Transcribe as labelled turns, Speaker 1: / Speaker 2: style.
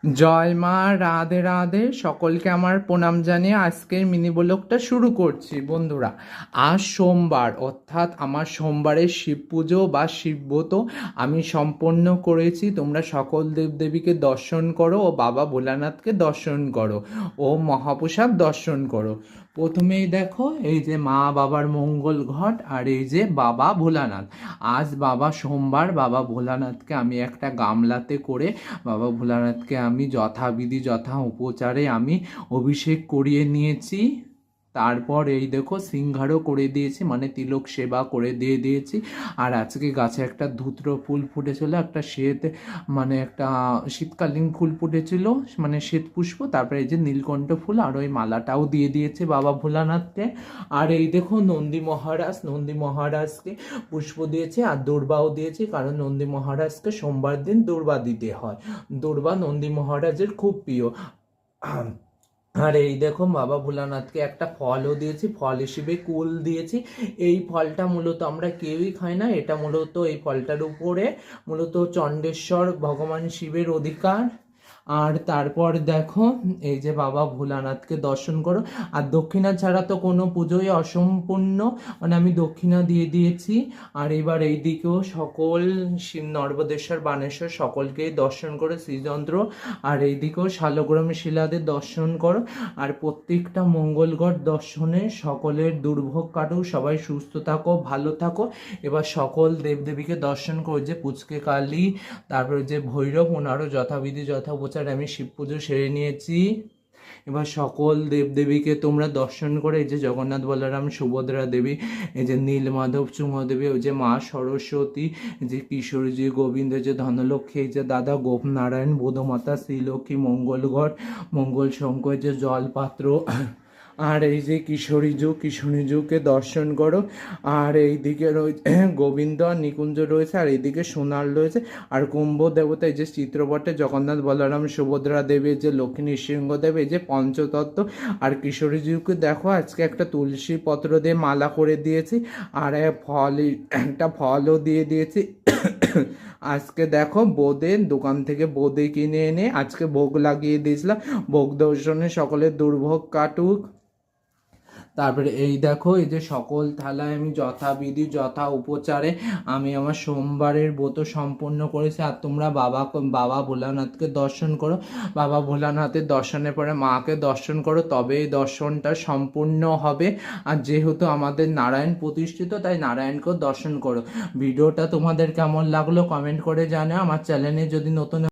Speaker 1: জয় মা, রাধে রাধে। সকলকে আমার প্রণাম জানিয়ে আজকের মিনি ব্লগটা শুরু করছি বন্ধুরা। আজ সোমবার, অর্থাৎ আমার সোমবারের শিব পুজো বা শিবব্রত আমি সম্পন্ন করেছি। তোমরা সকল দেবদেবীকে দর্শন করো ও বাবা ভোলানাথকে দর্শন করো ও মহাপ্রসাদ দর্শন করো। প্রথমেই দেখো, এই যে মা বাবার মঙ্গল ঘট আর এই যে বাবা ভোলানাথ। আজ বাবা সোমবার, বাবা ভোলানাথকে আমি একটা গামলাতে করে বাবা ভোলানাথকে আমি যথাবিধি যথা উপচারে আমি অভিষেক করিয়ে নিয়েছি। তারপর এই দেখো সিংহারও করে দিয়েছি, মানে তিলক সেবা করে দিয়েছি। আর আজকে গাছে একটা ধুত্র ফুল ফুটেছিল, একটা শ্বেত মানে একটা শীতকালীন ফুল ফুটেছিল, মানে শ্বেত পুষ্প। তারপরে এই যে নীলকণ্ঠ ফুল আর ওই মালাটাও দিয়ে দিয়েছে বাবা ভোলানাথকে। আর এই দেখো নন্দী মহারাজকে পুষ্প দিয়েছে আর দূর্বাও দিয়েছে, কারণ নন্দী মহারাজকে সোমবার দিন দূর্বা দিতে হয়। দূর্বা নন্দী মহারাজের খুব প্রিয়। আর এই দেখো বাবা ভোলানাথকে একটা ফলও দিয়েছি, ফল হিসেবে কুল দিয়েছি। এই ফলটা মূলত আমরা কেউই খাই না, এটা মূলত এই ফলটার উপরে মূলত চণ্ডেশ্বর ভগবান শিবের অধিকার। আর তারপর দেখো, এই যে বাবা ভোলানাথকে দর্শন করো। আর দক্ষিণা ছাড়া তো কোনো পুজোই অসম্পূর্ণ, মানে আমি দক্ষিণা দিয়ে দিয়েছি। আর এবার এই দিকেও সকল নর্বদেশ্বর বানেশ্বর সকলকেই দর্শন করো শ্রীযন্ত্র। আর এই দিকেও শালগ্রাম শিলাদের দর্শন করো। আর প্রত্যেকটা মঙ্গলগড় দর্শনে সকলের দুর্ভোগ কাটুক, সবাই সুস্থ থাকো, ভালো থাকো। এবার সকল দেবদেবীকে দর্শন করো, যে পুচকে কালী, তারপরে যে ভৈরব, ওনারও যথাবিধি যথোপচার আমি শিব পুজো সেরে নিয়েছি। এবার সকল দেবদেবীকে তোমরা দর্শন করে, এই যে জগন্নাথ বলরাম সুভদ্রা দেবী, এই যে নীলমাধব চুমদেবী, ওই যে মা সরস্বতী, যে কিশোরী গোবিন্দ, যে ধনলক্ষ্মী, এই যে দাদা গোপনারায়ণ, বোধমাতা শ্রীলক্ষ্মী, মঙ্গলগড় মঙ্গল শঙ্কর, যে জলপাত্র। আর এই যে কিশোরীজুকে দর্শন করো। আর এইদিকে রয়েছে গোবিন্দ আর নিকুঞ্জ রয়েছে, আর এইদিকে সোনার রয়েছে। আর কুম্ভ দেবতা, এই যে চিত্রপটে জগন্নাথ বলরাম সুভদ্রা দেবী, যে লক্ষ্মী নৃসিংহদেব, এই যে পঞ্চতত্ত্ব। আর কিশোরীজুকে দেখো, আজকে একটা তুলসী পত্র দিয়ে মালা করে দিয়েছি, আর একটা ফলও দিয়ে দিয়েছি। আজকে দেখো বোঁদের দোকান থেকে বোঁদে কিনে এনে আজকে ভোগ লাগিয়ে দিয়েছিলাম। ভোগ দর্শনে সকলের দুর্ভোগ কাটুক। তারপরে এই দেখো, এই যে সকল থালায় আমি যথাবিধি যথা উপচারে আমি আমার সোমবারের ব্রত সম্পন্ন করেছি। আর তোমরা বাবা ভোলানাথকে দর্শন করো। বাবা ভোলানাথের দর্শনের পরে মাকে দর্শন করো, তবে এই দর্শনটা সম্পূর্ণ হবে। আর যেহেতু আমাদের নারায়ণ প্রতিষ্ঠিত, তাই নারায়ণকেও দর্শন করো। ভিডিওটা তোমাদের কেমন লাগলো কমেন্ট করে জানাও। আমার চ্যানেলে যদি নতুন